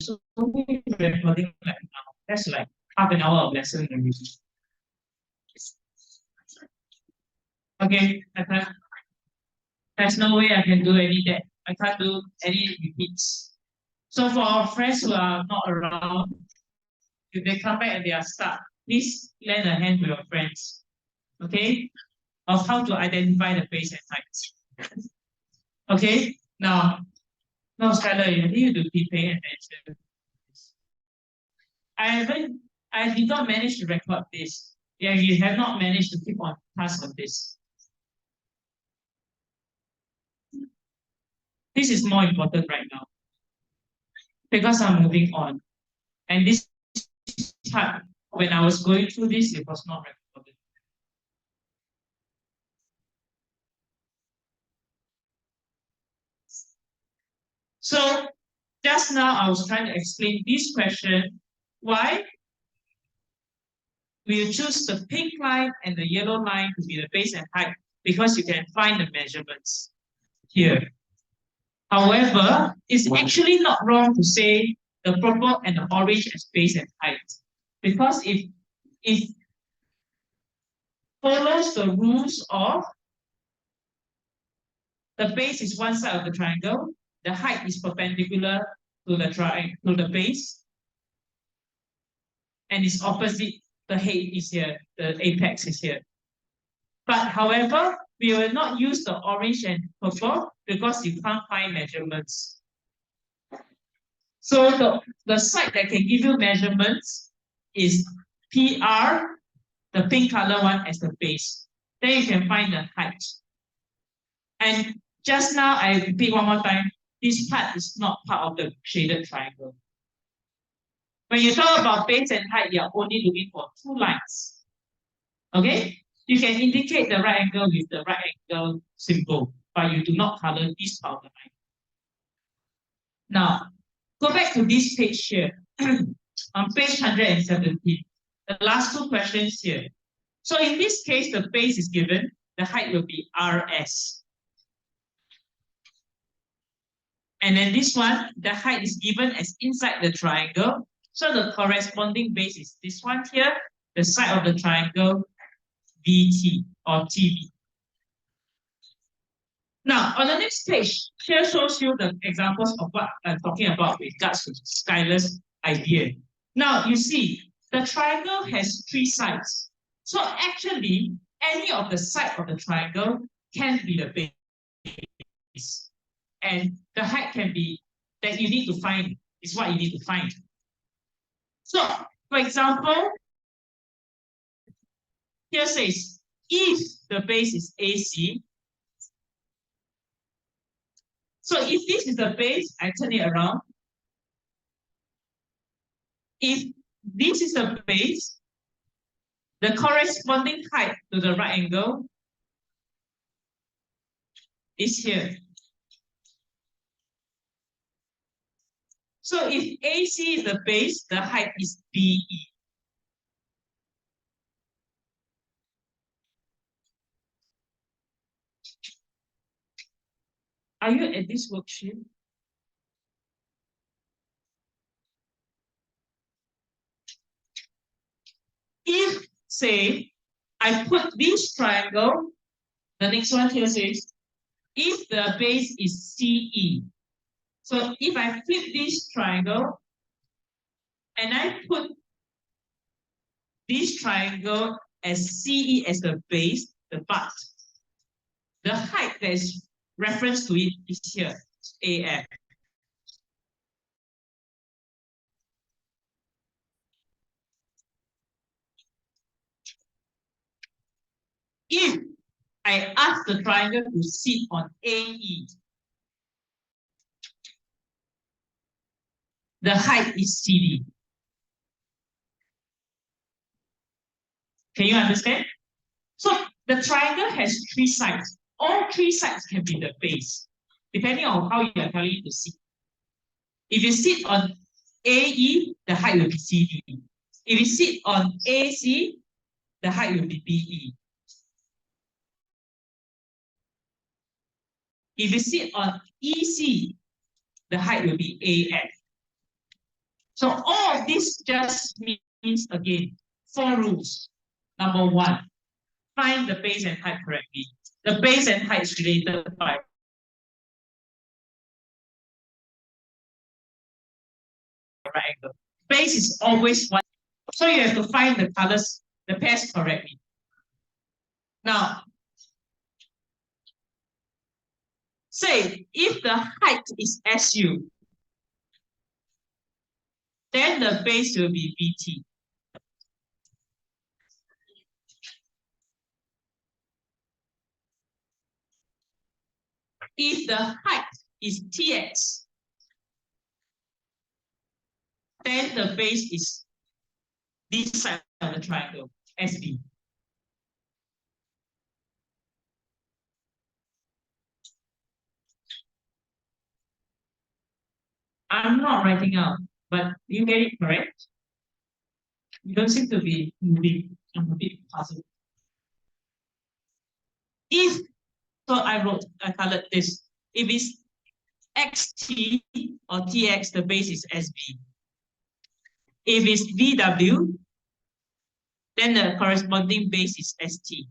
So we're recording like now. That's like half an hour of lesson already. Okay, there's no way I can do any that. I can't do any repeats. So for our friends who are not around, if they come back and they are stuck, please lend a hand to your friends. Okay? Of how to identify the base and height. Okay? Now, no, Skylar, you need to be paying attention. I did not manage to record this. Yeah, you have not managed to keep on task of this. This is more important right now because I'm moving on. And this part, when I was going through this, it was not recorded. So just now I was trying to explain this question. Why? We choose the pink line and the yellow line to be the base and height because you can find the measurements here. However, it's actually not wrong to say the purple and the orange as base and height because if follows the rules of the base is one side of the triangle, the height is perpendicular to the base, and it's opposite. The head is here, the apex is here. But however, we will not use the orange and purple because you can't find measurements. So the side that can give you measurements is PR, the pink color one, as the base. Then you can find the height. And just now, I repeat one more time, this part is not part of the shaded triangle. When you talk about base and height, you're only looking for two lines. Okay? You can indicate the right angle with the right angle symbol, but you do not color this part of the line. Now, go back to this page here. On page 117, the last two questions here. So in this case, the base is given, the height will be RS. And then this one, the height is given as inside the triangle. So the corresponding base is this one here, the side of the triangle, BT or TB. Now, on the next page, here shows you the examples of what I'm talking about with regards to Skylar's idea. Now, you see, the triangle has three sides. So actually, any of the side of the triangle can be the base. And the height can be that you need to find, is what you need to find. So, for example, here says, if the base is AC, so if this is the base, I turn it around. If this is the base, the corresponding height to the right angle is here. So if AC is the base, the height is BE. Are you at this worksheet? If, say, I put this triangle, the next one here says, if the base is CE. So if I flip this triangle and I put this triangle as CE as the base, the butt, the height that is reference to it is here, AF. If I ask the triangle to sit on AE, the height is CD. Can you understand? So the triangle has three sides. All three sides can be the base, depending on how you are telling it to sit. If you sit on AE, the height will be CD. If you sit on AC, the height will be BE. If you sit on EC, the height will be AF. So all of this just means, again, 4 rules. Number 1, find the base and height correctly. The base and height is related by right angle. Base is always 1. So you have to find the colors, the pairs correctly. Now, say if the height is SU, then the base will be VT. If the height is TX, then the base is this side of the triangle, SB. I'm not writing out, but you get it correct? You don't seem to be moving. I'm a bit puzzled. If, so I colored this. If it's XT or TX, the base is SB. If it's VW, then the corresponding base is ST.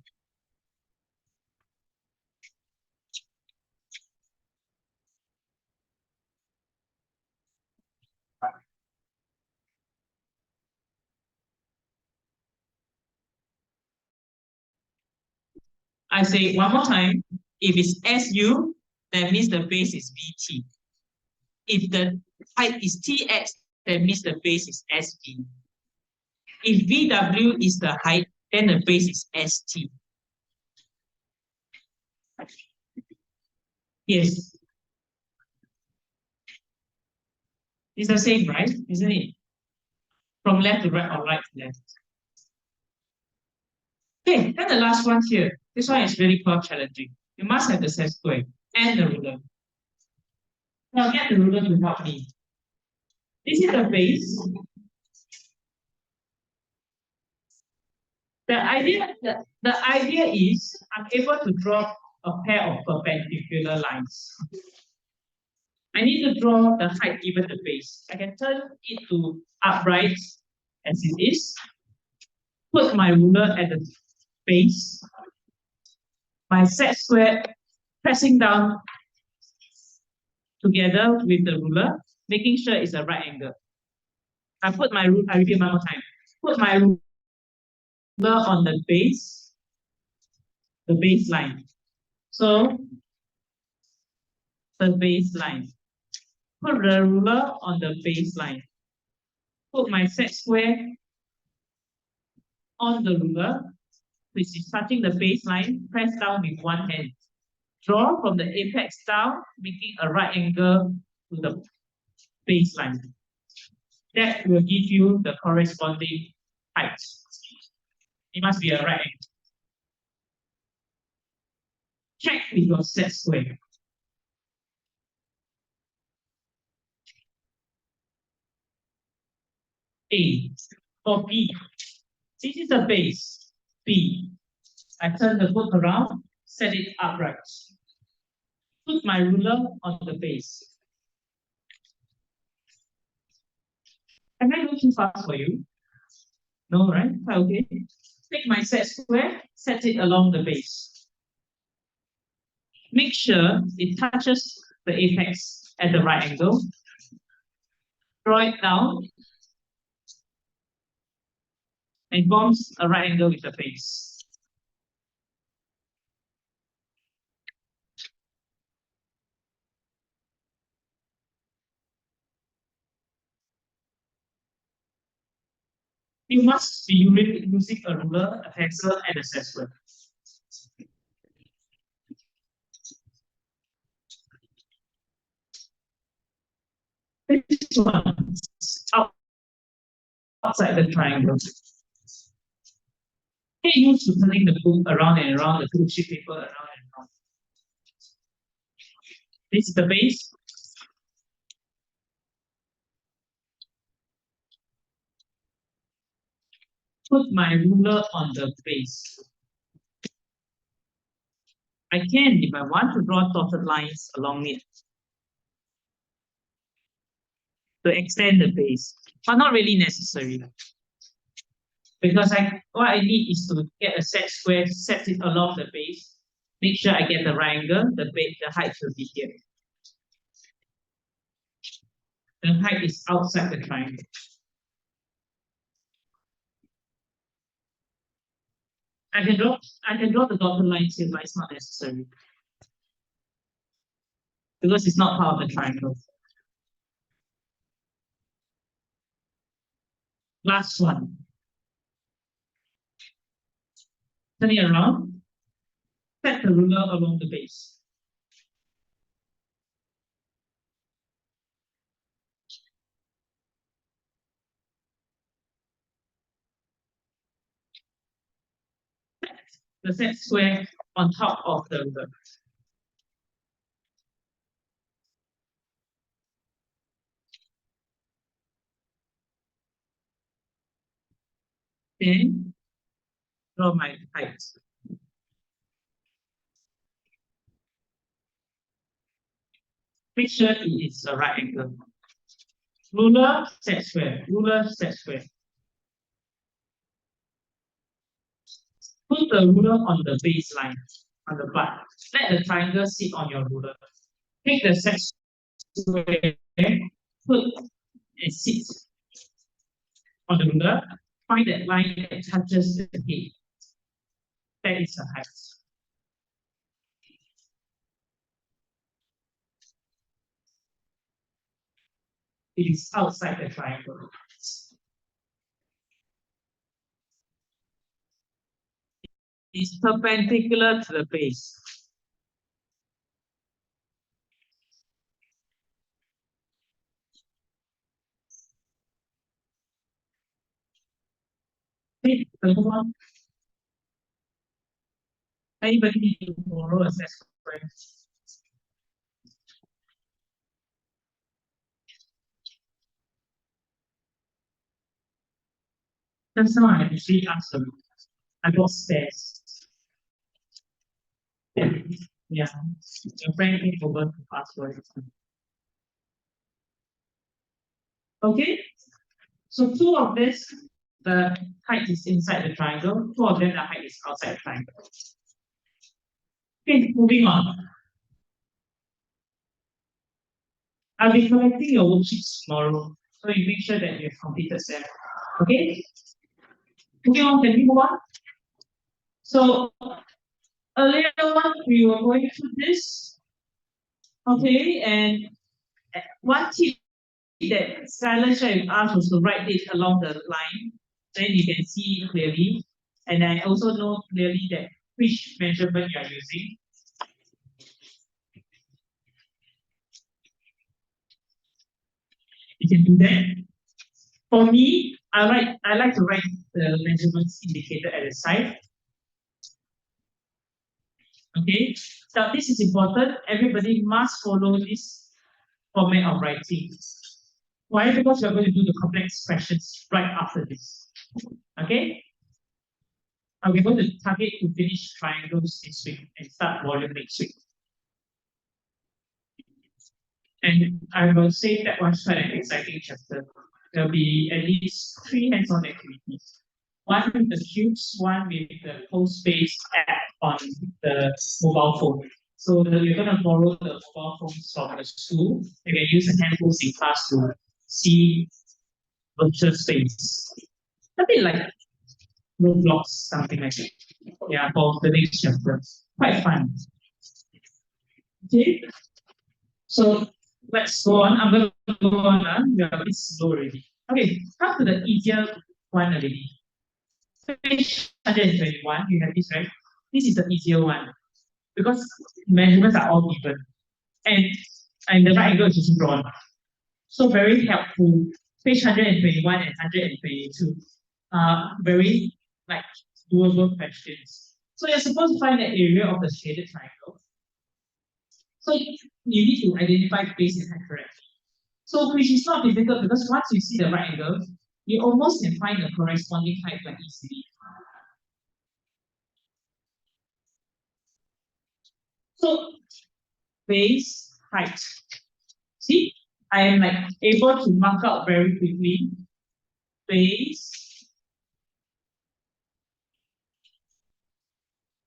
I say one more time. If it's SU, that means the base is VT. If the height is TX, that means the base is SB. If VW is the height, then the base is ST. Yes. It's the same, right? Isn't it? From left to right or right to left. Okay, then the last one here. This one is really quite challenging. You must have the set square and the ruler. Now get the ruler to help me. This is the base. The idea is I'm able to draw a pair of perpendicular lines. I need to draw the height given the base. I can turn it to upright as it is. Put my ruler at the base. My set square pressing down together with the ruler, making sure it's a right angle. I repeat one more time. Put my ruler on the baseline. So the baseline. Put the ruler on the baseline. Put my set square on the ruler, which is touching the baseline. Press down with one hand. Draw from the apex down, making a right angle to the baseline. That will give you the corresponding height. It must be a right angle. Check with your set square. A or B. This is the base. B. I turn the book around, set it upright. Put my ruler on the base. Am I going too fast for you? No, right? Okay. Take my set square, set it along the base. Make sure it touches the apex at the right angle. Draw it down and forms a right angle with the base. You must be using a ruler, a pencil, and a set square. This one outside the triangle. Get used to turning the book around and around, the blue sheet paper around and around. This is the base. Put my ruler on the base. I can, if I want, to draw dotted lines along it to extend the base. but not really necessary. Because what I need is to get a set square, set it along the base, make sure I get the right angle, the height will be here. The height is outside the triangle. I can draw the dotted lines here, but it's not necessary. Because it's not part of the triangle. Last one. Turn it around. Set the ruler along the base. Set the set square on top of the ruler. Then draw my height. Make sure it is the right angle. Ruler, set square. Ruler, set square. Put the ruler on the baseline, on the butt. Let the triangle sit on your ruler. Take the set square, put and sit on the ruler. Find that line that touches the head. That is the height. It is outside the triangle. It's perpendicular to the base. Okay, the one. Anybody need to borrow a set square? Just now I actually asked them. I got stairs. Yeah, your friend came over to ask for it. Okay, so two of this, the height is inside the triangle. Two of them, the height is outside the triangle. Okay, moving on. I'll be collecting your worksheets tomorrow, so you make sure that you've completed them. Okay? Moving on, can we move on? So earlier on, we were going through this. Okay, and one tip that Silas shared with us was to write it along the line. Then you can see clearly. And I also know clearly that which measurement you are using. You can do that. For me, I like to write the measurements indicated at the side. Okay, so this is important. Everybody must follow this format of writing. Why? Because we're going to do the complex questions right after this. Okay? And we're going to target to finish triangles this week and start volume next week. And I will say that one's quite an exciting chapter. There'll be at least 3 hands-on activities. One with the cubes, one with the post-based app on the mobile phone. So you're going to borrow the mobile phones from the school. You can use the handphones in class to see virtual space. A bit like Roblox, something like that. Yeah, for the next chapter. Quite fun. Okay. So let's go on. I'm going to go on. We are a bit slow already. Okay, come to the easier one already. Page 121, you have this, right? This is the easier one because measurements are all given. And the right angle is just drawn. So very helpful. Page 121 and 122 are very like doable questions. So you're supposed to find the area of the shaded triangle. So you need to identify base and height correctly. So which is not difficult because once you see the right angle, you almost can find the corresponding height quite easily. So base height. See, I am like able to mark out very quickly base,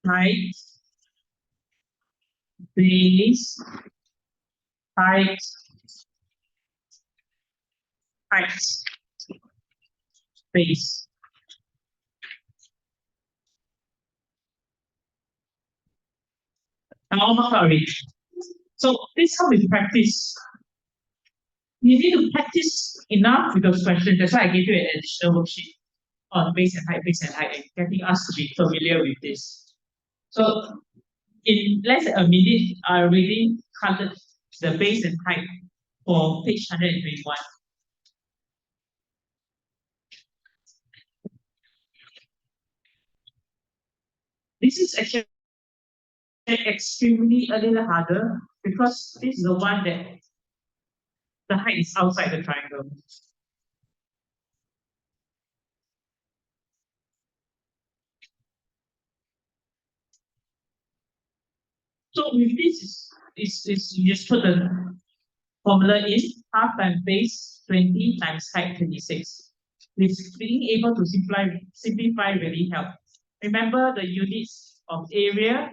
height, base, height, height, base. And almost already. So this is how we practice. You need to practice enough with those questions. That's why I gave you an additional worksheet on base and height, and getting us to be familiar with this. So in less than a minute, I already covered the base and height for page 121. This is actually extremely a little harder because this is the one that the height is outside the triangle. So with this is you just put the formula in half times base 20 times height 26. With being able to simplify really helps. Remember the units of area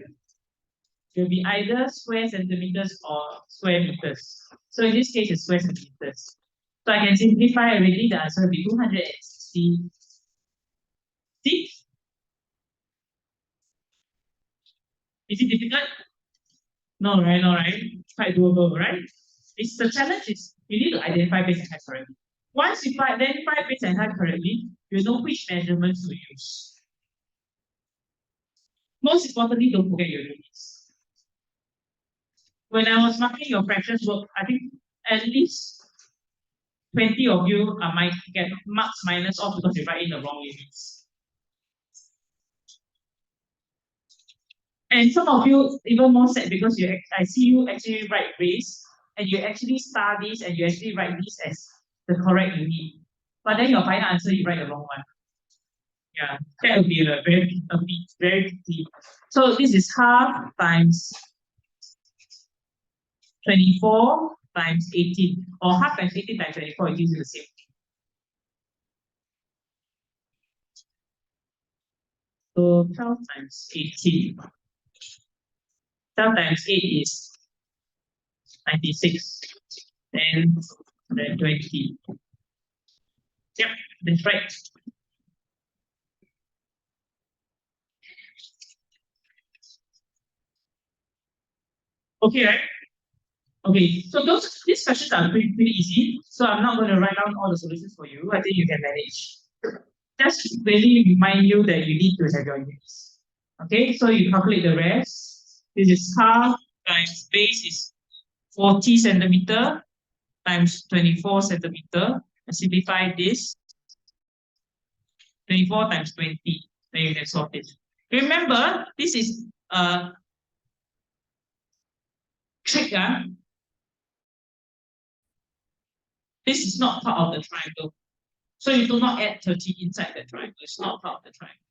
will be either square centimeters or square meters. So in this case, it's square centimeters. So I can simplify already, the answer will be 260. See? Is it difficult? No, right? No, right? Quite doable, right? It's the challenge is you need to identify base and height correctly. Once you identify base and height correctly, you know which measurements to use. Most importantly, don't forget your units. When I was marking your fractions work, I think at least 20 of you might get marks minus off because you write in the wrong units. And some of you even more sad because I see you actually write base and you actually star this and you actually write this as the correct unit. But then your final answer, you write the wrong one. Yeah, that would be a very pity. So this is half times 24 times 18, or half times 18 times 24, it gives you the same. So 12 times 18. 12 times 8 is 96. Then 20. Yep, that's right. Okay, right? Okay, so these questions are pretty easy. So I'm not going to write down all the solutions for you. I think you can manage. Just really remind you that you need to have your units. Okay, so you calculate the rest. This is half times base is 40 centimeter times 24 centimeter. And simplify this. 24 times 20. Then you can solve it. Remember, this is a trick. This is not part of the triangle. So you do not add 30 inside the triangle. It's not part of the triangle.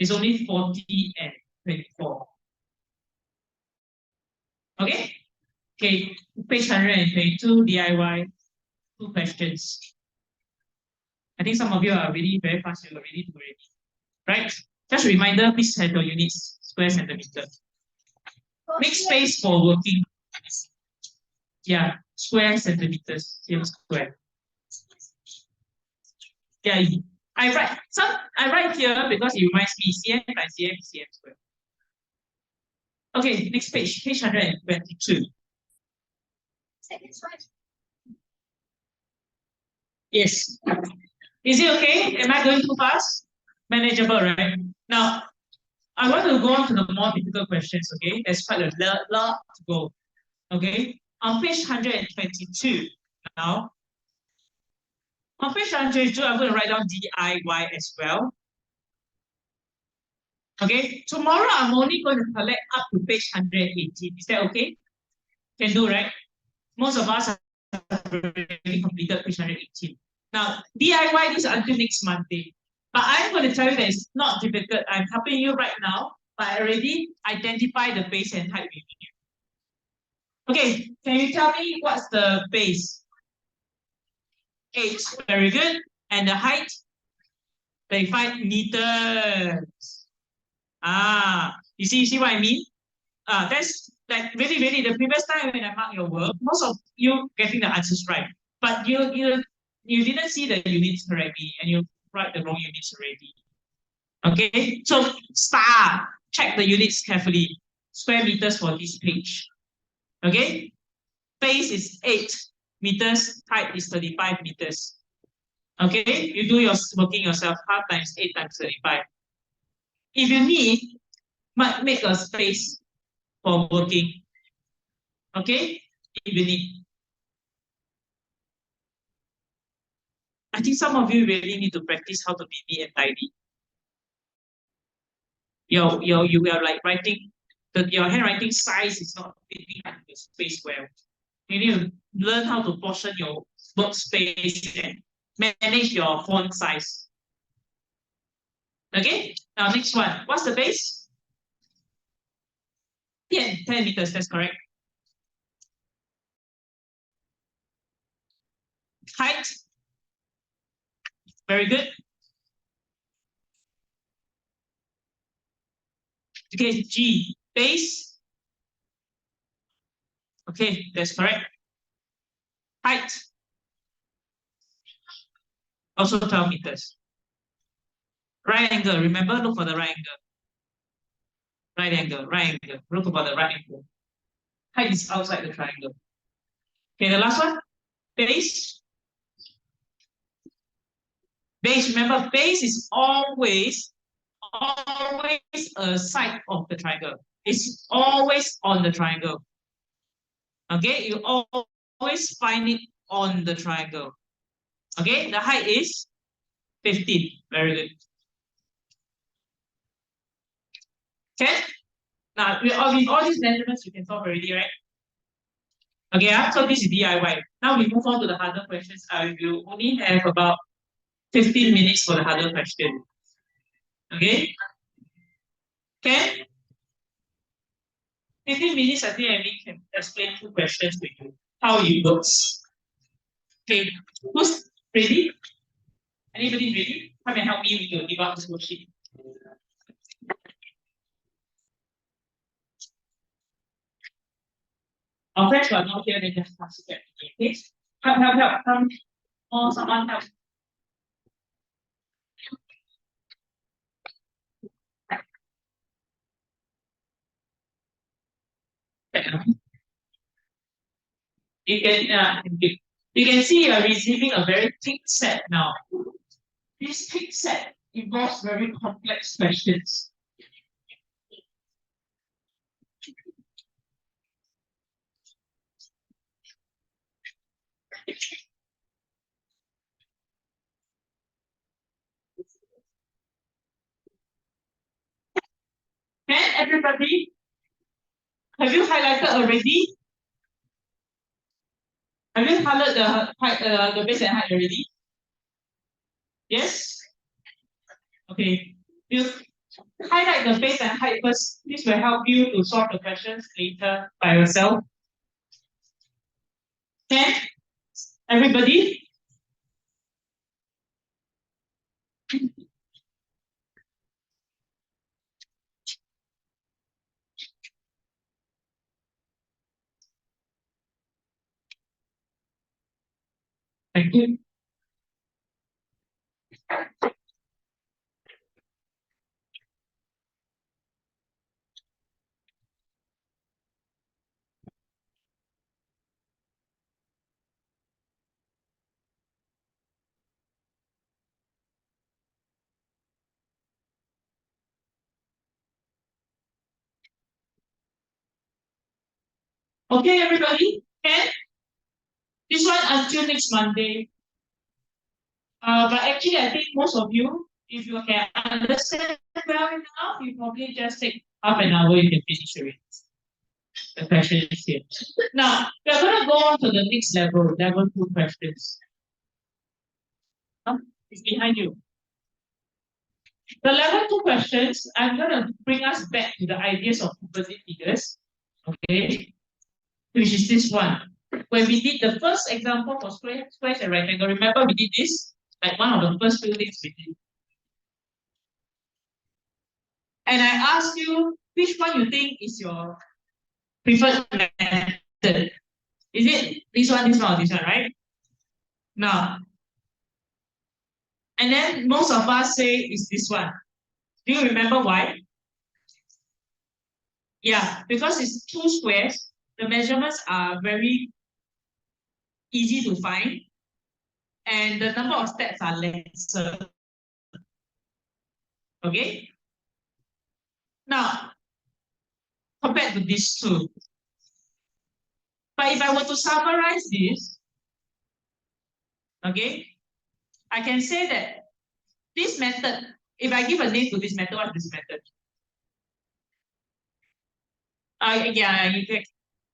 It's only 40 and 24. Okay? Okay, page 122, DIY, 2 questions. I think some of you are really very fast, you're ready to ready. Right? Just a reminder, please have your units, square centimeter. Make space for working. Yeah, square centimeters, square. Yeah, I write here because it reminds me cm by cm square. Okay, next page, page 122. Yes. Is it okay? Am I going too fast? Manageable, right? Now, I want to go on to the more difficult questions, okay? There's quite a lot to go. Okay? On page 122 now. On page 122, I'm going to write down DIY as well. Okay? Tomorrow, I'm only going to collect up to page 118. Is that okay? Can do, right? Most of us have already completed page 118. Now, DIY this until next Monday. But I'm going to tell you that it's not difficult. I'm helping you right now, but I already identify the base and height with you. Okay, can you tell me what's the base? 8. Very good. And the height, 35 meters. You see what I mean? That's like really the previous time when I marked your work, most of you getting the answers right. But you didn't see the units correctly and you write the wrong units already. Okay, so check the units carefully. Square meters for this page. Okay, base is 8 meters, height is 35 meters. Okay, you do your working yourself, half times 8 times 35. If you need, might make a space for working. Okay, if you need. I think some of you really need to practice how to be neat and tidy. You are like writing, your handwriting size is not fitting into the space well. You need to learn how to portion your workspace and manage your font size. Okay, now next one. What's the base? 10 meters, that's correct. Height. Very good. Okay, G. Base. Okay, that's correct. Height. Also 12 meters. Right angle. Remember, look for the right angle. Right angle, right angle. Look for the right angle. Height is outside the triangle. Okay, the last one. Base. Base, remember, base is always a side of the triangle. It's always on the triangle. Okay, you always find it on the triangle. Okay, the height is 15. Very good. Okay, now with all these measurements, you can solve already, right? Okay, so this is DIY. Now we move on to the harder questions. I will only have about 15 minutes for the harder question. Okay? Okay? 15 minutes, I think I can explain 2 questions to you. How it works. Okay, who's ready? Anybody ready? Come and help me with your debug this worksheet. Our friends who are not here, they just pass it back to me. Okay? Help. Come. Oh, someone help. You can see you are receiving a very thick set now. This thick set involves very complex questions. Can everybody? Have you highlighted already? Have you highlighted the base and height already? Yes? Okay. You highlight the base and height first. This will help you to solve the questions later by yourself. Can everybody? Thank you. Okay, everybody. Can this one until next Monday. But actually, I think most of you, if you can understand well enough, you probably just take half an hour, you can finish it. The question is here. Now, we're going to go on to the next level, level 2 questions. It's behind you. The level 2 questions, I'm going to bring us back to the ideas of composite figures, okay, which is this one. When we did the first example for squares and rectangle, remember we did this? Like one of the first few things we did. And I ask you, which one you think is your preferred method? Is it this one, or this one, right? Now, and then most of us say it's this one. Do you remember why? Yeah, because it's two squares. The measurements are very easy to find, and the number of steps are lesser. Okay? Now, compared to these two. But if I were to summarize this, okay, I can say that this method, if I give a name to this method, what's this method? Yeah, you can,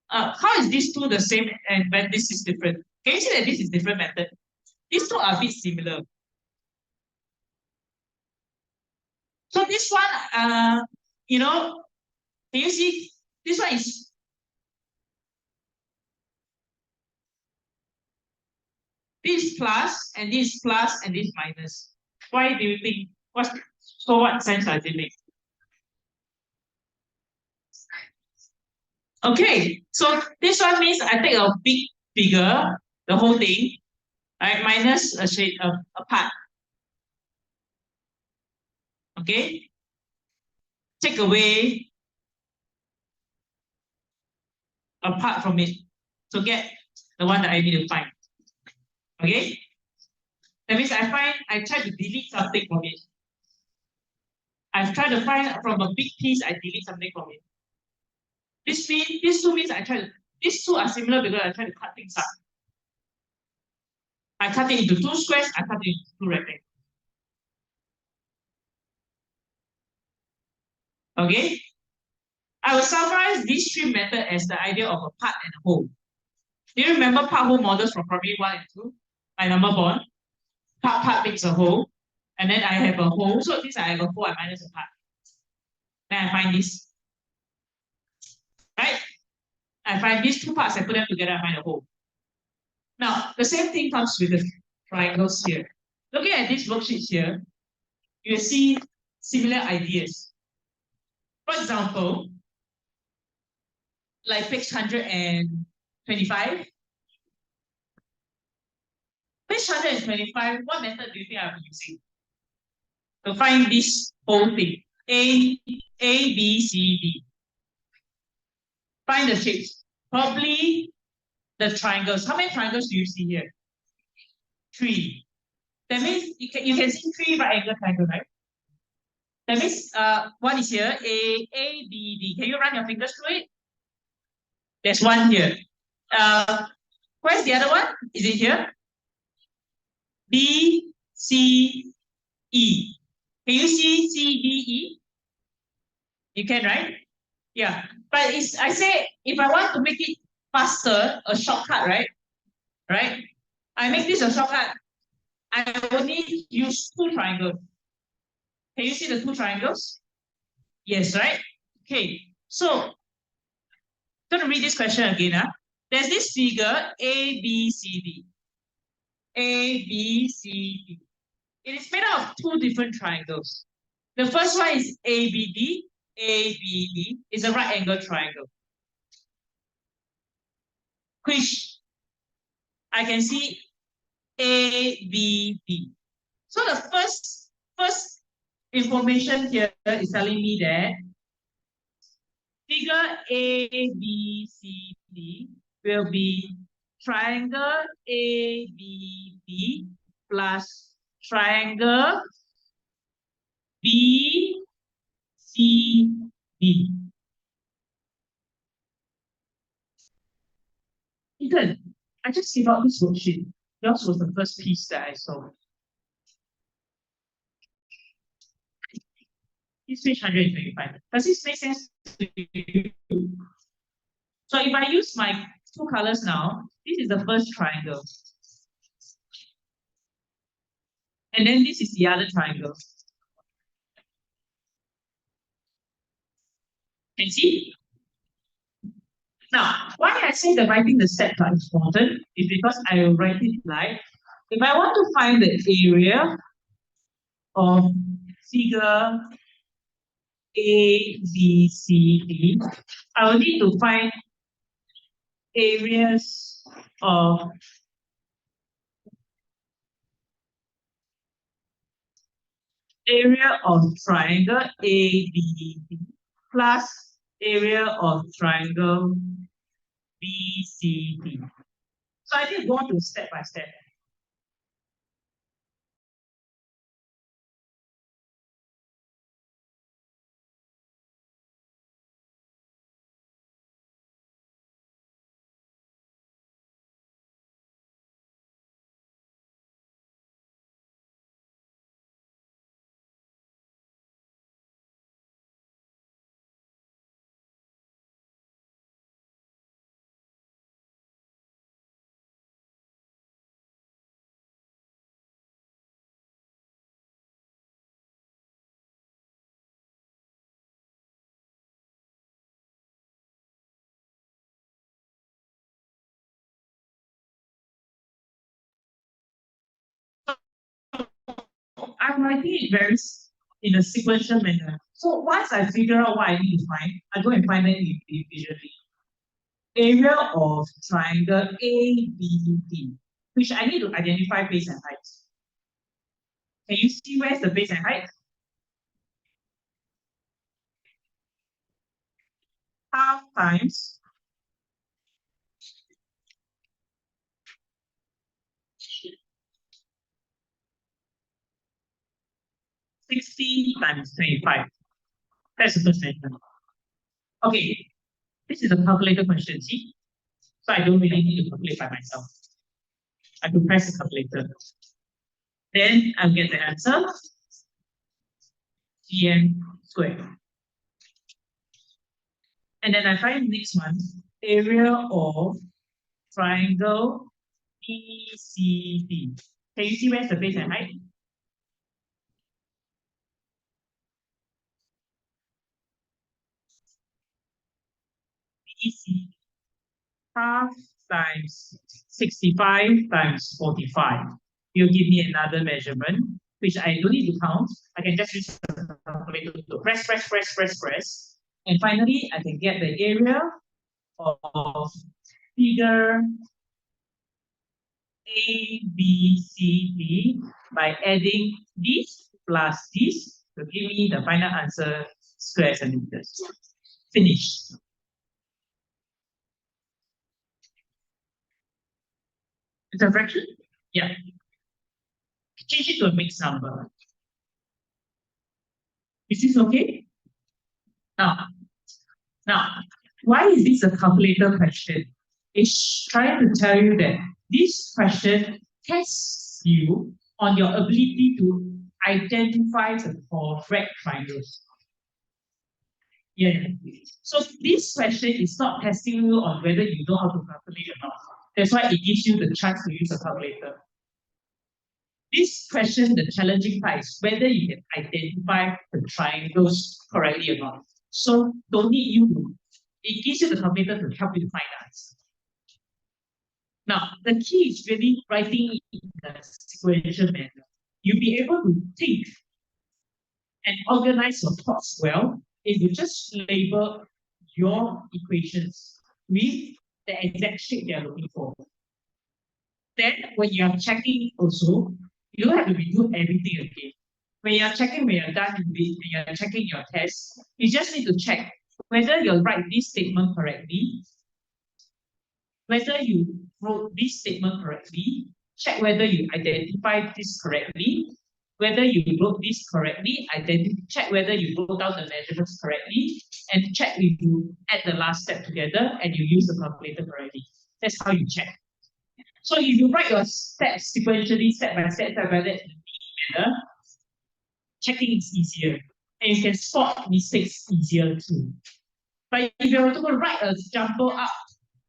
how is these two the same and when this is different? Can you see that this is different method? These two are a bit similar. So this one, you know, can you see this one is this plus and this plus and this minus. Why do you think? What sense does it make? Okay, so this one means I take a big figure, the whole thing, right, minus a shade of a part. Okay, take away a part from it to get the one that I need to find. Okay, that means I try to delete something from it. I've tried to find from a big piece, I delete something from it. These two means these two are similar because I try to cut things up. I cut it into two squares, I cut it into two rectangles. Okay? I will summarize these three methods as the idea of a part and a whole. Do you remember part whole models from primary 1 and 2? My number bond. Part makes a whole. And then I have a whole. So this I have a whole, I minus a part. Then I find this. Right? I find these two parts, I put them together, I find a whole. Now, the same thing comes with the triangles here. Looking at these worksheets here, you see similar ideas. For example, like page 125. Page 125, what method do you think I'm using to find this whole thing? A, B, C, D. Find the shapes. Probably the triangles. How many triangles do you see here? 3. That means you can see 3 right angle triangles, right? That means one is here, A, B, D. Can you run your fingers through it? There's one here. Where's the other one? Is it here? B, C, E. Can you see C, D, E? You can, right? Yeah. But I say if I want to make it faster, a shortcut, right? Right? I make this a shortcut. I only use 2 triangles. Can you see the 2 triangles? Yes, right? Okay. So I'm going to read this question again. There's this figure A, B, C, D. A, B, C, D. It is made up of 2 different triangles. The first one is ABD. ABD is a right angle triangle, which I can see ABD. So the first information here is telling me that figure ABCD will be triangle ABD plus triangle BCD. Ethan, I just gave out this worksheet. Yours was the first piece that I saw. It's page 125. Does this make sense to you? So if I use my 2 colors now, this is the first triangle. And then this is the other triangle. Can you see? Now, why I say that writing the steps are important is because I will write it like If I want to find the area of figure A, B, C, D, I will need to find areas of triangle ABD plus area of triangle BCD. So I need to go to step by step. I'm writing it very in a sequential manner. So once I figure out what I need to find, I go and find it individually. Area of triangle ABD, which I need to identify base and height. Can you see where's the base and height? Half times 60 times 25. That's the first measurement. Okay, this is a calculator question, see? So I don't really need to calculate by myself. I can press the calculator. Then I'll get the answer, cm squared. And then I find next one, area of triangle BCD. Can you see where's the base and height? BC half times 65 times 45. You'll give me another measurement, which I don't need to count. I can just use the calculator to press. And finally, I can get the area of figure A, B, C, D by adding this plus this to give me the final answer, square centimeters. Finished. It's a fraction? Yeah. Change it to a mixed number. Is this okay? Now, why is this a calculator question? It's trying to tell you that this question tests you on your ability to identify the correct triangles. Yeah. So this question is not testing you on whether you know how to calculate or not. That's why it gives you the chance to use a calculator. This question, the challenging part is whether you can identify the triangles correctly or not. So don't need you to, it gives you the calculator to help you to find the answer. Now, the key is really writing in a sequential manner. You'll be able to think and organize your thoughts well if you just label your equations with the exact shape you're looking for. Then, when you're checking also, you don't have to redo everything again. When you're checking, when you're done with it, when you're checking your test, you just need to check whether you write this statement correctly, whether you wrote this statement correctly, check whether you identified this correctly, whether you wrote this correctly, check whether you wrote down the measurements correctly, and check if you add the last step together and you use the calculator correctly. That's how you check. So if you write your steps sequentially, step by step, in a neat manner, checking is easier. And you can spot mistakes easier too. But if you're to write a jumble up,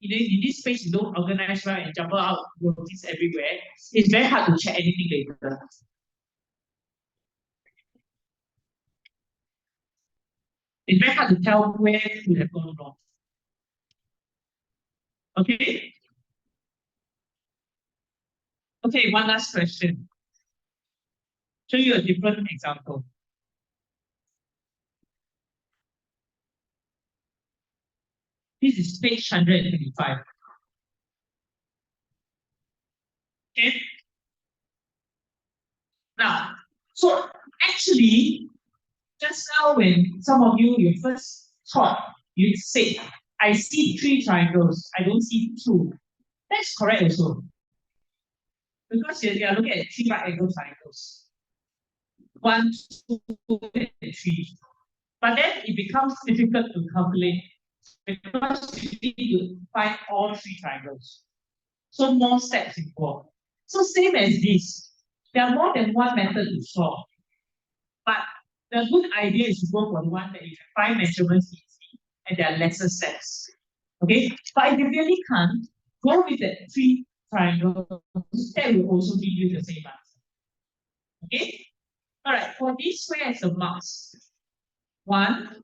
in this space you don't organize well and jumble out workings everywhere, it's very hard to check anything later. It's very hard to tell where you have gone wrong. Okay? Okay, one last question. Show you a different example. This is page 125. Okay. Now, so actually, just now when some of you first thought, you said, I see 3 triangles, I don't see 2. That's correct also. Because you are looking at 3 right-angle triangles. 1, 2, and 3. But then it becomes difficult to calculate because you need to find all 3 triangles. So more steps involved. So same as this, there are more than one method to solve. But the good idea is to go for the one that you can find measurements easy and there are lesser steps. Okay, but if you really can't, go with the 3 triangles that will also give you the same answer. Okay, all right, for this square as a marks 1,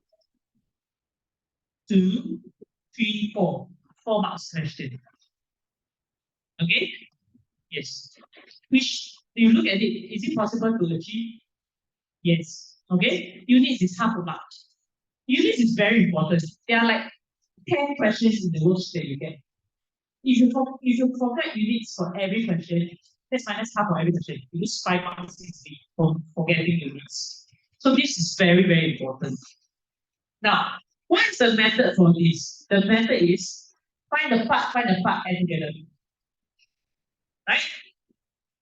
2, 3, 4. 4 marks question. Okay, yes. Which you look at it, is it possible to achieve? Yes. Okay, units is half a mark. Units is very important. There are like 10 questions in the worksheet that you get. If you forget units for every question, that's minus half of every question. You lose 5 marks easily from forgetting units. So this is very, very important. Now, what is the method for this? The method is find the part, add together. Right?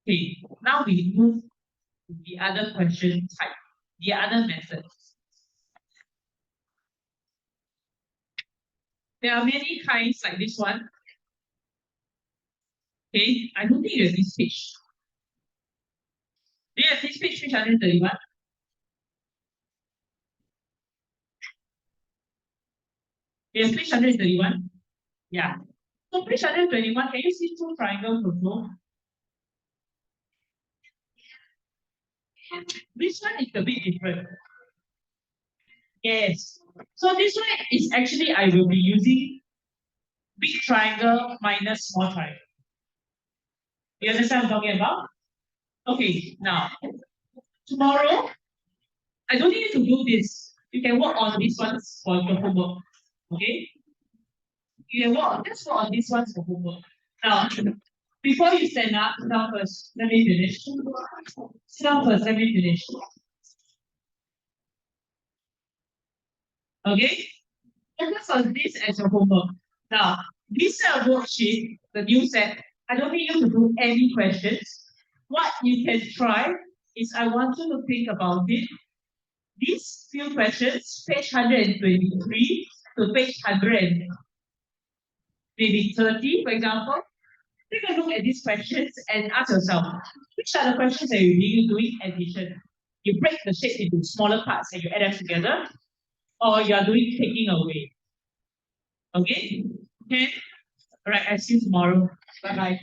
Okay, now we move to the other question type, the other method. There are many kinds like this one. Okay, I don't think you have this page. Do you have this page 131? Yes, page 131. Yeah. So page 121, can you see 2 triangles also? This one is a bit different. Yes. So this one is actually I will be using big triangle minus small triangle. You understand what I'm talking about? Okay, now tomorrow I don't need you to do this. You can work on these ones for your homework. Okay? You can just work on these ones for homework. Now, before you stand up, sit down first. Let me finish. Sit down first, let me finish. Okay? Focus on this as your homework. Now, this worksheet, the new set, I don't need you to do any questions. What you can try is I want you to think about it. These few questions, page 123 to page 100, maybe 30, for example. Take a look at these questions and ask yourself, which are the questions that you're really doing addition? You break the shape into smaller parts and you add them together, or you are doing taking away. Okay? Okay? All right, I'll see you tomorrow. Bye-bye.